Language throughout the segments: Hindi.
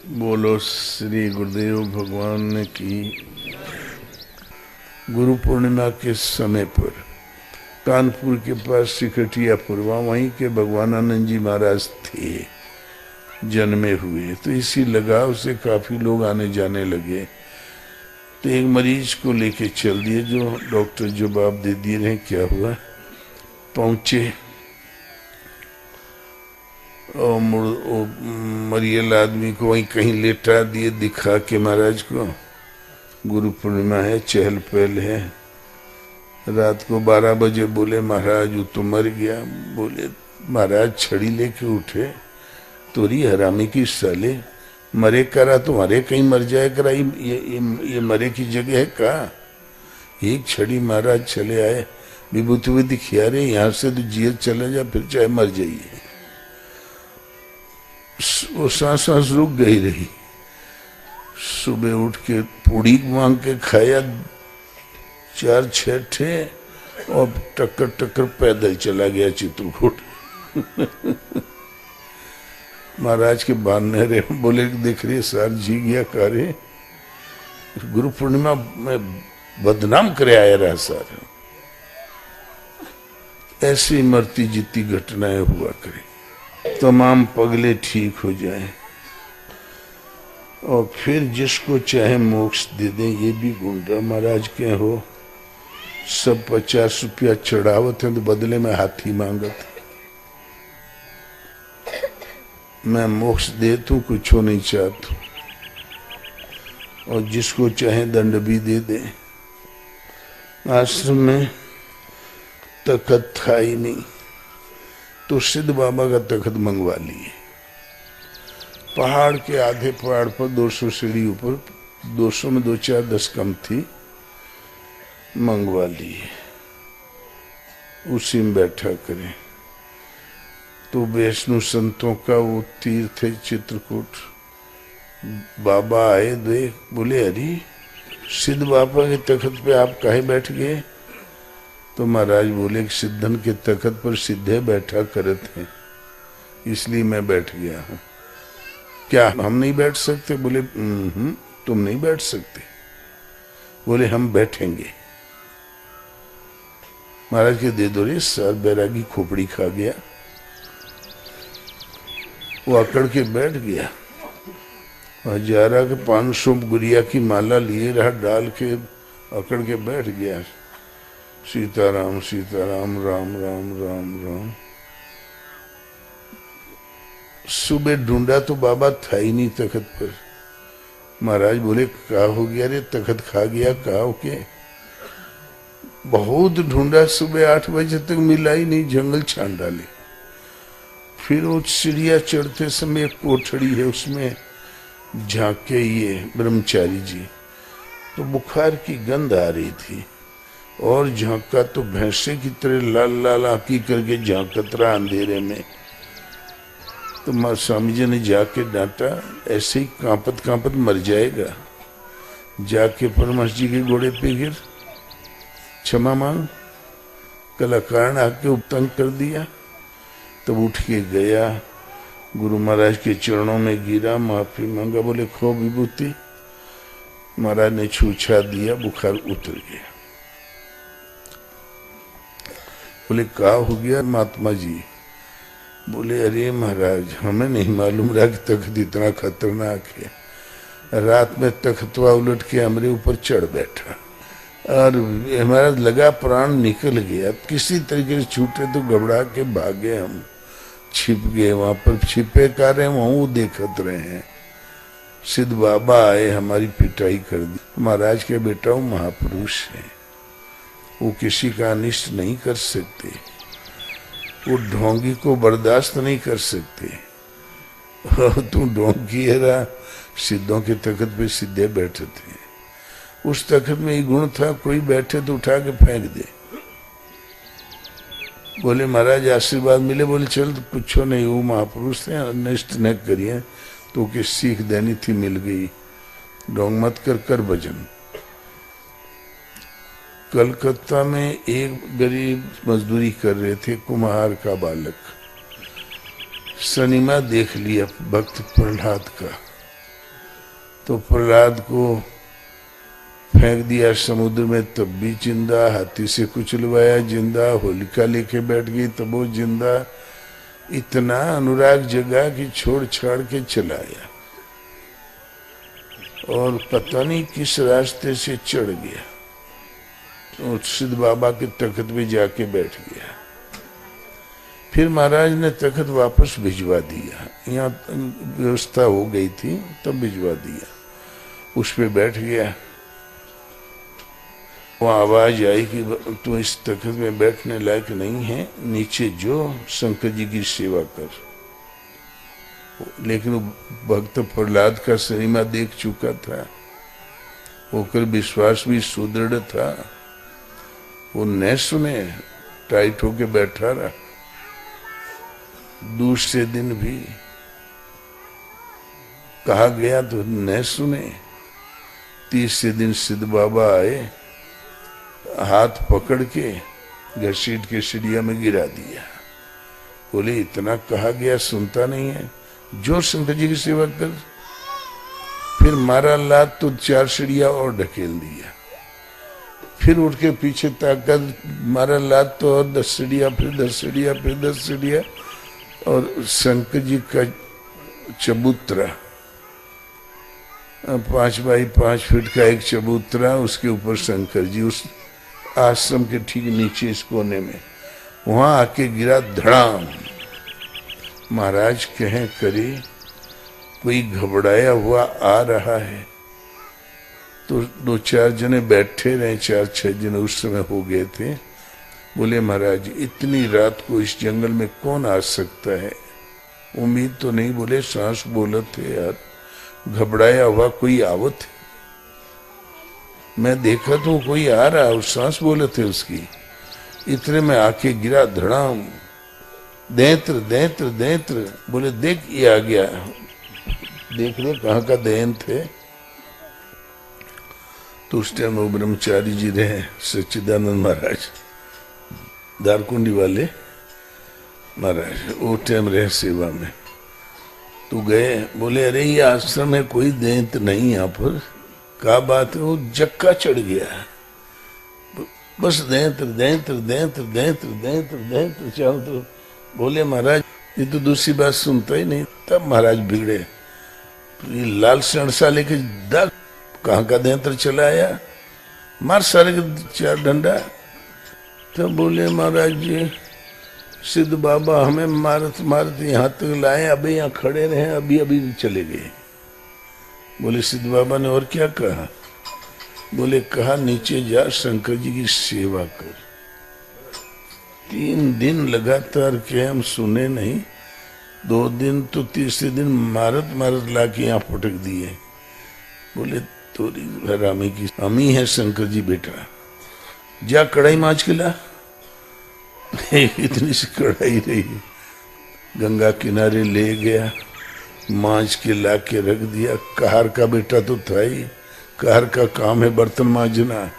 बोलो श्री गुरुदेव भगवान की। गुरु पूर्णिमा के समय पर कानपुर के पास सिकटियापुर, वहीं के भगवानानंद जी महाराज थे, जन्मे हुए। तो इसी लगाव से काफी लोग आने जाने लगे। तो एक मरीज को लेके चल दिए, जो डॉक्टर जवाब दे दिए रहे क्या हुआ। पहुंचे और मरियल आदमी को वहीं कहीं लेटा दिए, दिखा के महाराज को गुरु पूर्णिमा है, चहल पहल है। रात को 12 बजे बोले महाराज वो तो मर गया। बोले महाराज छड़ी लेके उठे, तोरी हरामी की साले, मरे करा तुम्हारे कहीं मर जाए करा, ये मरे की जगह है का। एक छड़ी महाराज चले आए, विभूति हुए दिखिया रे, यहाँ से तो जिए चले जा, फिर चाहे मर जाइए। वो सांस रुक गई रही। सुबह उठ के पूड़ी मांग के खाया 4-6 ठे, और टक्कर टक्कर पैदल चला गया चित्रकूट। महाराज के बांधने रहे, बोले देख रही सार जी गया कारे, गुरु पूर्णिमा में बदनाम करे आया रहा सार। ऐसी मरती जीती घटनाएं हुआ करे, तमाम पगले ठीक हो जाए और फिर जिसको चाहे मोक्ष दे दें। ये भी गुंडा महाराज के हो, सब 50 रुपया चढ़ावत है तो बदले में हाथी मांगत। मैं मोक्ष दे तू, कुछ नहीं चाहता, और जिसको चाहे दंड भी दे दे। आश्रम में तखत था ही नहीं, तो सिद्ध बाबा का तखत मंगवा लिए। पहाड़ के आधे पहाड़ पर 200 सीढ़ी ऊपर, 200 में 2-4-10 कम थी, मंगवा लिए। उसी में बैठा करें। तो वैष्णु संतों का वो तीर्थ है चित्रकूट। बाबा आए, देख बोले अरे सिद्ध बाबा के तखत पे आप काहे बैठ गए। तो महाराज बोले कि सिद्धन के तखत पर सिद्धे बैठा करत हैं, इसलिए मैं बैठ गया हूं। क्या हम नहीं बैठ सकते। बोले तुम नहीं बैठ सकते। बोले हम बैठेंगे। महाराज के दे दो रे सर, बैरागी खोपड़ी खा गया। वो अकड़ के बैठ गया। हजारा के 500 गुड़िया की माला लिए रहा, डाल के अकड़ के बैठ गया। सीताराम सीताराम, राम राम राम राम। सुबह ढूंढा तो बाबा था ही नहीं तखत पर। महाराज बोले क्या हो गया रे, तखत खा गया का हो के। बहुत ढूंढा, सुबह 8 बजे तक मिला ही नहीं, जंगल छान डाले। फिर वो सीढ़ियां चढ़ते समय एक कोठड़ी है, उसमें झांके ये ब्रह्मचारी जी, तो बुखार की गंध आ रही थी, और झांका तो भैंसे की तरह लाल लाल आंखी करके झांकत रहा अंधेरे में। तो मां स्वामी जी ने जाके डांटा, ऐसे ही कांपत कांपत मर जाएगा। जाके परमहंस जी के घोड़े पे गिर, क्षमा मांग, कलाकार आके उपतंग कर दिया। तब उठ के गया, गुरु महाराज के चरणों में गिरा, माफी मांगा। बोले खो विभूति। महाराज ने छूछा दिया, बुखार उतर गया। बोले क्या हो गया महात्मा जी। बोले अरे महाराज हमें नहीं मालूम रहा कि तख्त इतना खतरनाक है। रात में तख्तवा उलट के हमारे ऊपर चढ़ बैठा, और हमारा लगा प्राण निकल गया। किसी तरीके से छूटे तो घबरा के भागे, हम छिप गए। वहां पर छिपे कर रहे, वहां देखत रहे हैं। सिद्ध बाबा आए, हमारी पिटाई कर दी। महाराज के बेटा वो महापुरुष है, वो किसी का अनिष्ट नहीं कर सकते, वो ढोंगी को बर्दाश्त नहीं कर सकते। तू ढोंगी है रहा, सिद्धों के तखत पे सीधे बैठे थे। उस तखत में ये गुण था, कोई बैठे तो उठा के फेंक दे। बोले महाराज आशीर्वाद मिले। बोले चल तो कुछ नहीं, वो महापुरुष थे, अनिष्ट न करिए। तो कि सीख देनी थी, मिल गई। ढोंग मत कर भजन। कलकत्ता में एक गरीब मजदूरी कर रहे थे, कुम्हार का बालक। सनीमा देख लिया भक्त प्रहलाद का, तो प्रहलाद को फेंक दिया समुद्र में तब भी जिंदा, हाथी से कुचलवाया जिंदा, होलिका लेके बैठ गई तब वो जिंदा। इतना अनुराग जगा कि छोड़ छाड़ के चलाया और पता नहीं किस रास्ते से चढ़ गया तो सिद्ध बाबा के तख्त पे जाके बैठ गया। फिर महाराज ने तख्त वापस भिजवा दिया, यहाँ व्यवस्था हो गई थी तब भिजवा दिया। उस पे बैठ गया, वहाँ आवाज आई कि तू इस तख्त में बैठने लायक नहीं है, नीचे जो शंकर जी की सेवा कर। लेकिन भक्त प्रहलाद का सरीमा देख चुका था, होकर विश्वास भी सुदृढ़ था, वो न सुने, टाइट होके बैठा रहा। दूसरे दिन भी कहा गया तो न सुने। तीसरे दिन सिद्ध बाबा आए, हाथ पकड़ के घसीट के सीढ़िया में गिरा दिया। बोले इतना कहा गया सुनता नहीं है, जो शंकर जी की सेवा कर। फिर मारा लात तो 4 सीढ़िया और ढकेल दिया। फिर उठ के पीछे ताकत मारा लात तो और 10 सीढ़िया, फिर 10 सीढ़िया, फिर 10 सीढ़िया। और शंकर जी का चबूतरा 5 बाई 5 फीट का एक चबूतरा, उसके ऊपर शंकर जी, उस आश्रम के ठीक नीचे इस कोने में, वहां आके गिरा धड़ाम। महाराज कहें करे कोई घबराया हुआ आ रहा है तो 2-4 जने बैठे रहे, 4-6 जने उस समय हो गए थे। बोले महाराज इतनी रात को इस जंगल में कौन आ सकता है, उम्मीद तो नहीं। बोले सांस बोलत थे यार, घबराया हुआ कोई आवत, मैं देखा तो कोई आ रहा और सांस बोले थे उसकी। इतने में आके गिरा धड़ाम, दैत्र दैत्र दैत्र। बोले देख ये आ गया, देख लो कहाँ का दैन थे। तो उस टाइम वो ब्रह्मचारी जी रहे, सच्चिदानंद महाराज दारकुंडी वाले महाराज, वो टाइम रहे सेवा में। तो गए, बोले अरे ये आश्रम है, कोई दैंत नहीं यहाँ पर, क्या बात है। वो जक्का चढ़ गया, बस दैंत्र दैंत्र दैंत्र दैंत्र दैंत्र दैंत्र चाहो तो। बोले महाराज ये तो दूसरी बात सुनता ही नहीं। तब महाराज बिगड़े, ये लाल सणसा लेके दाग कहाँ का दैंत्र चला आया, मार सारे के 4 डंडा। तब बोले महाराज जी सिद्ध बाबा हमें मारत मारत यहाँ तक लाए, अभी यहाँ खड़े रहे, अभी अभी चले गए। बोले सिद्ध बाबा ने और क्या कहा। बोले कहा नीचे जा शंकर जी की सेवा कर। 3 दिन लगातार के हम सुने नहीं, 2 दिन तो तीसरे दिन मारत मारत ला के यहाँ पटक दिए। बोले तोरी हरामी की, हम ही है शंकर जी बेटा, जा कढ़ाई मांझ के ला। इतनी सी कढ़ाई रही, गंगा किनारे ले गया, मांझ के ला के रख दिया। कहार का बेटा तो था ही, कहार का काम है बर्तन मांझना,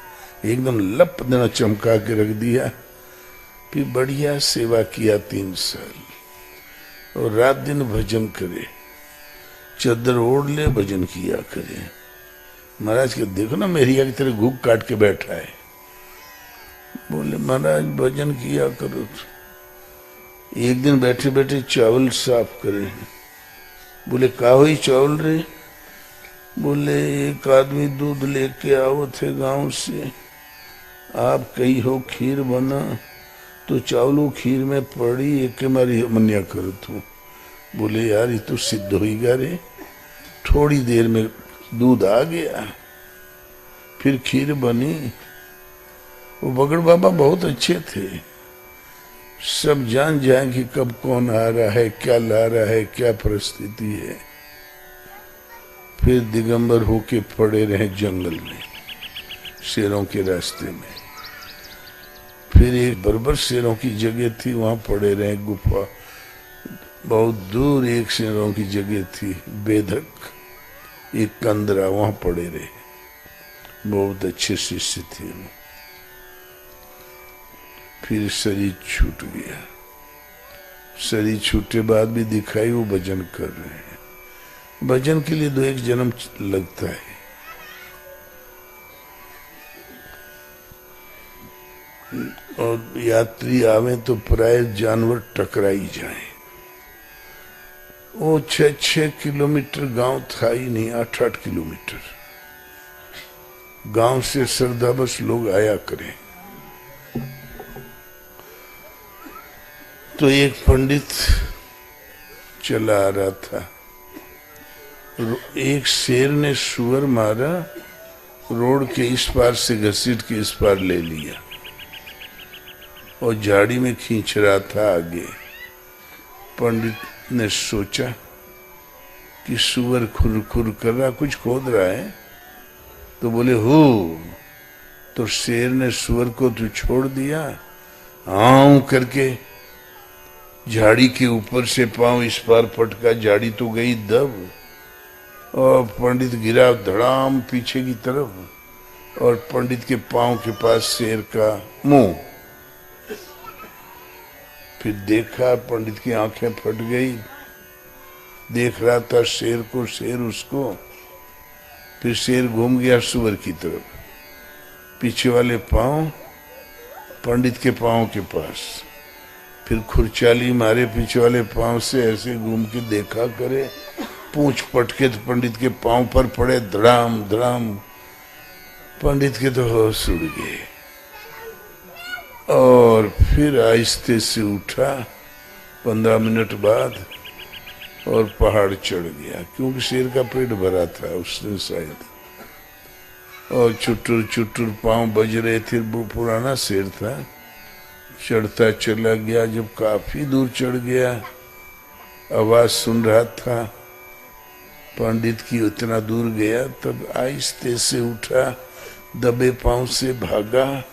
एकदम लप देना, चमका के रख दिया। फिर बढ़िया सेवा किया 3 साल, और रात दिन भजन करे, चादर ओढ़ ले भजन किया करे। महाराज के देखो ना मेरिया की तरह घूक काट के बैठा है। बोले महाराज भजन किया करो। एक दिन बैठे बैठे चावल साफ करे। बोले का हुई चावल रे। बोले एक आदमी दूध लेके आओ थे गांव से, आप कही हो खीर बना, तो चावलों खीर में पड़ी, एक मारी मन्या करो तू। बोले यार ये तो सिद्ध हो गया रे, थोड़ी देर में दूध आ गया, फिर खीर बनी। वो बगड़ बाबा बहुत अच्छे थे, सब जान जाए कि कब कौन आ रहा है, क्या ला रहा है, क्या परिस्थिति है। फिर दिगंबर होके पड़े रहे जंगल में, शेरों के रास्ते में। फिर एक बरबर शेरों की जगह थी, वहां पड़े रहे गुफा, बहुत दूर एक शेरों की जगह थी, बेधक एक कंदरा, वहां पड़े रहे। बहुत अच्छे शिष्य थे। फिर शरीर छूट गया, शरीर छूटे बाद भी दिखाई वो भजन कर रहे हैं। भजन के लिए 2-1 जन्म लगता है। और यात्री आवे तो प्राय जानवर टकराई जाए। वो 6-6 किलोमीटर गांव था ही नहीं, 8-8 किलोमीटर गांव से श्रद्धावश लोग आया करें। तो एक पंडित चला आ रहा था, एक शेर ने सुअर मारा, रोड के इस पार से घसीट के इस पार ले लिया और झाड़ी में खींच रहा था आगे। पंडित ने सोचा कि सुअर खुर खुर कर रहा, कुछ खोद रहा है, तो बोले हो। तो शेर ने सुअर को तो छोड़ दिया, आऊं करके झाड़ी के ऊपर से पांव इस पार पटका, झाड़ी तो गई दब और पंडित गिरा धड़ाम पीछे की तरफ और पंडित के पांव के पास शेर का मुंह। फिर देखा, पंडित की आंखें फट गई, देख रहा था शेर को, शेर उसको। फिर शेर घूम गया सुअर की तरफ, पीछे वाले पांव पंडित के पांव के पास। फिर खुरचाली मारे पीछे वाले पांव से, ऐसे घूम के देखा करे, पूंछ पटके तो पंडित के पांव पर पड़े, धड़ाम धड़ाम। पंडित के तो होश उड़ गए और फिर आहिस्ते से उठा 15 मिनट बाद और पहाड़ चढ़ गया, क्योंकि शेर का पेट भरा था उसने शायद। और चुटुर चुटुर पांव बज रहे थे, वो पुराना शेर था। चढ़ता चला गया, जब काफी दूर चढ़ गया, आवाज सुन रहा था पंडित की, उतना दूर गया तब आहिस्ते से उठा, दबे पांव से भागा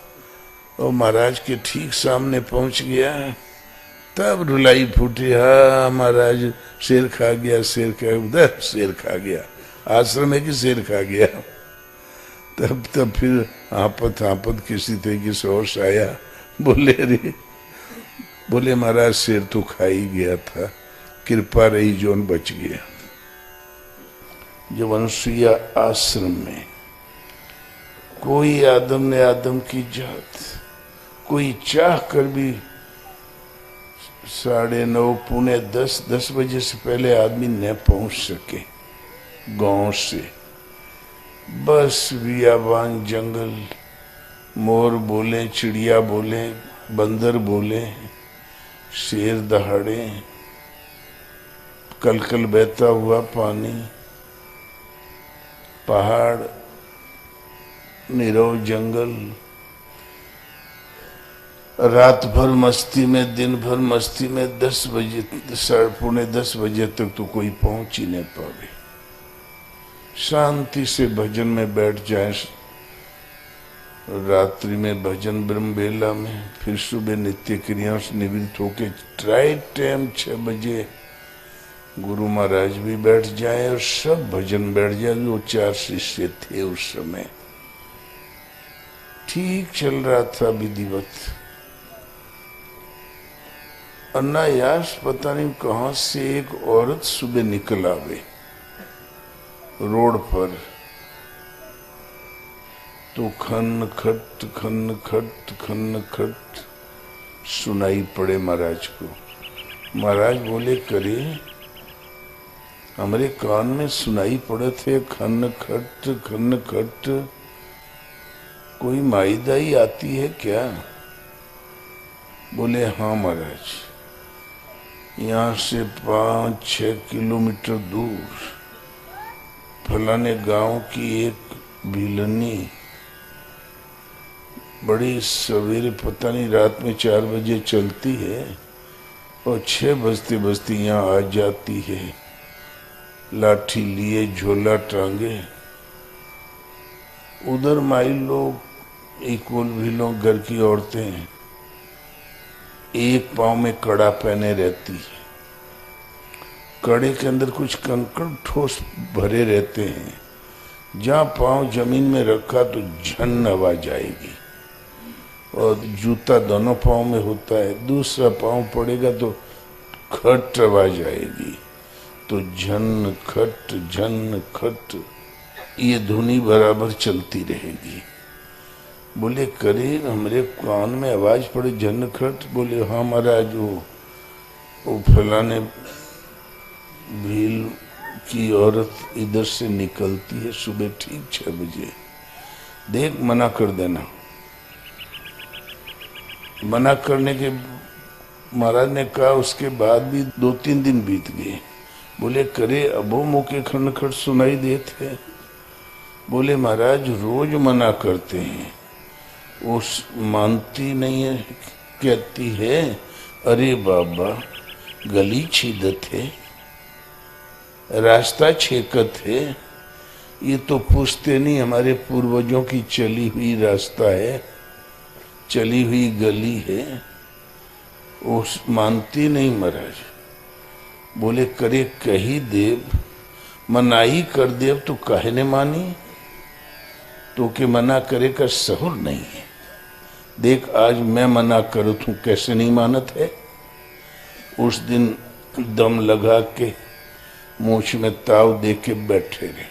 और महाराज के ठीक सामने पहुंच गया। तब रुलाई फूटी, हा महाराज शेर खा गया, शेर खा गया, शेर खा गया। आश्रम है कि शेर खा गया। तब फिर आपत किसी तरीके से होश आया, बोले रे, बोले महाराज शेर तो खा ही गया था, कृपा रही जोन बच गया। जब अनुसुईया आश्रम में कोई आदम ने आदम की जात, कोई चाह कर भी 9:30 पौने 10 बजे से पहले आदमी न पहुंच सके गांव से। बस बियाबान जंगल, मोर बोले, चिड़िया बोले, बंदर बोले, शेर दहाड़े, कलकल बहता हुआ पानी, पहाड़, नीरव जंगल, रात भर मस्ती में, दिन भर मस्ती में। 10 बजे, 9:30 बजे तक तो कोई पहुंच ही नहीं पावे। शांति से भजन में बैठ जाए, रात्रि में भजन ब्रह्म बेला में, फिर सुबह नित्य क्रियाओं से निवृत्त होके राइट टाइम 6 बजे गुरु महाराज भी बैठ जाए और सब भजन बैठ जाए। वो 4 शिष्य थे उस समय, ठीक चल रहा था विधिवत। अनायास पता नहीं कहां से एक औरत सुबह निकल आवे रोड पर, तो खन खट सुनाई पड़े महाराज को। महाराज बोले, करे हमारे कान में सुनाई पड़े थे खन खट, कोई माईदाई आती है क्या? बोले हाँ महाराज, यहाँ से 5-6 किलोमीटर दूर फलाने गांव की एक भिलनी बड़ी सवेरे, पता नहीं रात में 4 बजे चलती है और 6 बजते बजते यहाँ आ जाती है, लाठी लिए, झोला टांगे। उधर माई लोग, इक्वल भी लोग, घर की औरतें एक पांव में कड़ा पहने रहती है, कड़े के अंदर कुछ कंकड़ ठोस भरे रहते हैं, जहां पांव जमीन में रखा तो झन आवाज आएगी। और जूता दोनों पांव में होता है, दूसरा पांव पड़ेगा तो खट आवाज आएगी। तो झन खट ये धुनी बराबर चलती रहेगी। बोले करे हमारे कान में आवाज पड़े झन खट। बोले हाँ महाराज, वो फलाने भील की औरत इधर से निकलती है सुबह ठीक 6 बजे, देख मना कर देना। मना करने के महाराज ने कहा, उसके बाद भी 2-3 दिन बीत गए। बोले करे अबो मुके खनखट सुनाई देते। बोले महाराज रोज मना करते हैं, वो मानती नहीं है, कहती है अरे बाबा गली छीदत है, रास्ता छेकत है, ये तो पूछते नहीं हमारे पूर्वजों की चली हुई रास्ता है, चली हुई गली है, वो मानती नहीं महाराज। बोले करे कही देव, मनाई कर देव तो काहे ने मानी, तो के मना करे का सहूर नहीं है। देख आज मैं मना करूँ तू कैसे नहीं मानत है। उस दिन दम लगा के मूछ में ताव दे के बैठे रहे।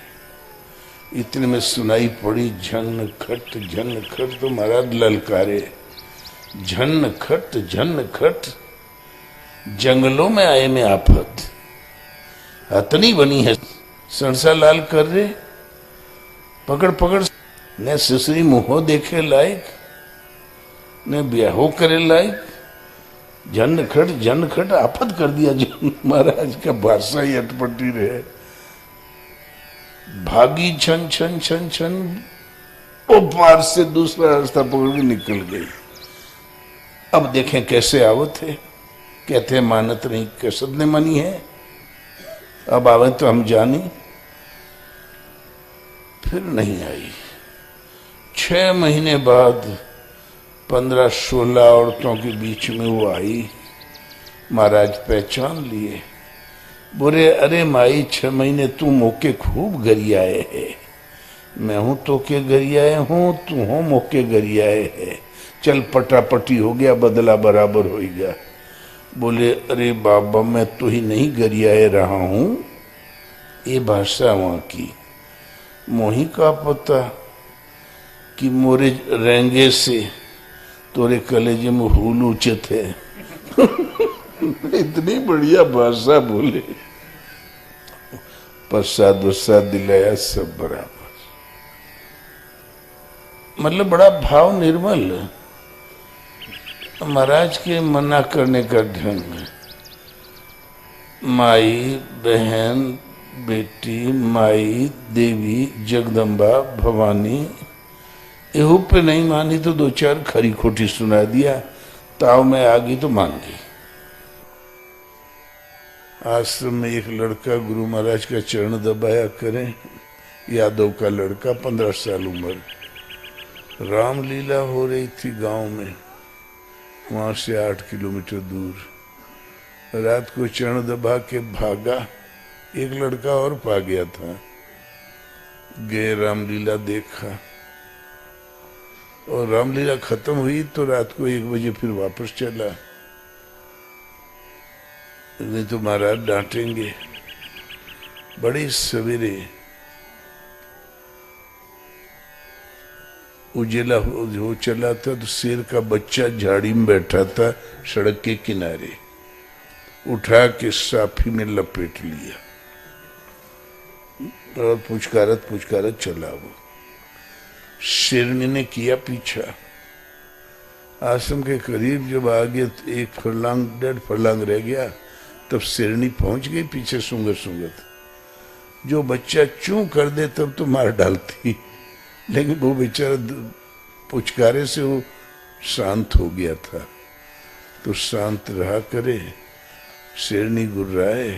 इतने में सुनाई पड़ी झन खट तो महाराज ललकारे, झन खट जंगलों में आए में आफत, हथनी बनी है सरसा लाल कर रहे, पकड़ ने ससुरी मुहो देखे लायक, ने ब्याहो करे लायक, झन खट आफत कर दिया। जो महाराज का भाषा ही अटपटी रहे। भागी छन वो पार से दूसरा रास्ता पकड़ के निकल गई। अब देखें कैसे आवत है, कहते हैं मानत नहीं, कसद ने मानी है। अब आवे तो हम जानी, फिर नहीं आई। 6 महीने बाद 15-16 औरतों के बीच में वो आई। महाराज पहचान लिए। बोले अरे माई 6 महीने तू मोके खूब गरियाए है, मैं हूं तो के गरियाए हूं, तू हो मोके गरियाए है, चल पटापटी हो गया, बदला बराबर हो गया। बोले अरे बाबा मैं तो ही नहीं गरियाए रहा हूं, ये भाषा वहां की। मोही का पता कि मोरे रेंगे से तोरे कलेजे में हुल उचित है। इतनी बढ़िया भाषा बोले, प्रसाद वसाद दिलाया सब बराबर। मतलब बड़ा भाव निर्मल। महाराज के मना करने का ढंग, माई बहन बेटी, माई देवी जगदम्बा भवानी, एहू पे नहीं मानी तो 2-4 खरी खोटी सुना दिया, ताव में आ गई तो मान गई। आश्रम में एक लड़का गुरु महाराज का चरण दबाया करें, यादव का लड़का 15 साल उम्र, रामलीला हो रही थी गांव में, वहां से 8 किलोमीटर दूर। रात को चरण दबा के भागा, एक लड़का और पा गया था, गए रामलीला देखा, और रामलीला खत्म हुई तो रात को 1 बजे फिर वापस चला। नहीं तो महाराज डांटेंगे। बड़ी सवेरे उजेला हो चला था तो शेर का बच्चा झाड़ी में बैठा था सड़क के किनारे, उठा के साफी में लपेट लिया और पुचकारत चला। वो शेरनी ने किया पीछा। आश्रम के करीब जब आगे 1-1.5 फरलांग रह गया, तब शेरनी पहुंच गई पीछे सूंघत। जो बच्चा चूं कर दे तब तो मार डालती, लेकिन वो बेचारा पुचकारे से वो शांत हो गया था। तो शांत रहा करे, शेरनी गुर्राए,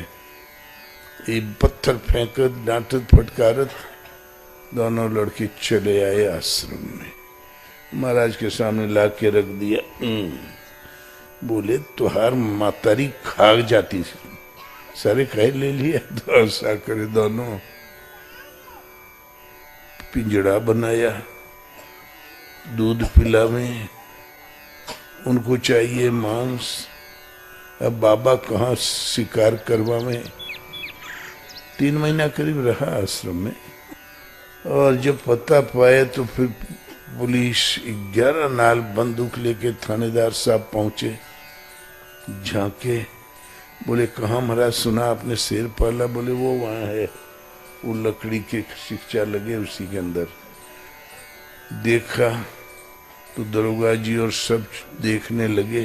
एक पत्थर फेंकत डांटत फटकारत दोनों लड़के चले आए आश्रम में। महाराज के सामने ला के रख दिया। बोले तुहार मातारी खाग जाती, सारे खाए ले लिया। तो ऐसा करे, दोनों पिंजड़ा बनाया, दूध पिलावे, उनको चाहिए मांस। अब बाबा कहाँ शिकार करवावे, 3 महीना करीब रहा आश्रम में। और जब पता पाए तो फिर पुलिस 11 नाल बंदूक लेके थानेदार साहब पहुंचे, झांके, बोले कहाँ महाराज सुना आपने शेर पाला? बोले वो वहां है, वो लकड़ी के शिक्षा लगे उसी के अंदर। देखा तो दरोगा जी और सब देखने लगे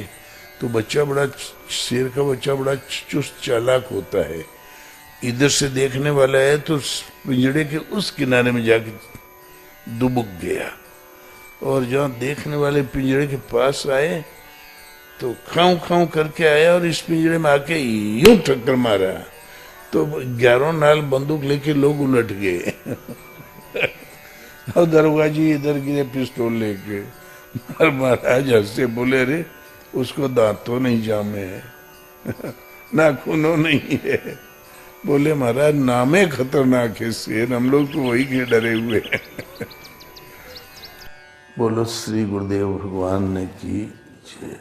तो बच्चा बड़ा, शेर का बच्चा बड़ा चुस्त चालाक होता है। इधर से देखने वाला है तो पिंजड़े के उस किनारे में जाके दुबक गया, और जहाँ देखने वाले पिंजड़े के पास आए तो खाऊं खाऊं करके आया और इस पिंजड़े में आके यूं टक्कर मारा तो 11 नाल बंदूक लेके लोग उलट गए। और दरोगा जी इधर गिरे पिस्तौल लेके। महाराज हंसे, बोले अरे उसको दांतों नहीं जामे है, नाखूनों नहीं है। बोले महाराज नामे खतरनाक है शेर, हम लोग तो वही के डरे हुए हैं। बोलो श्री गुरुदेव भगवान ने की जय।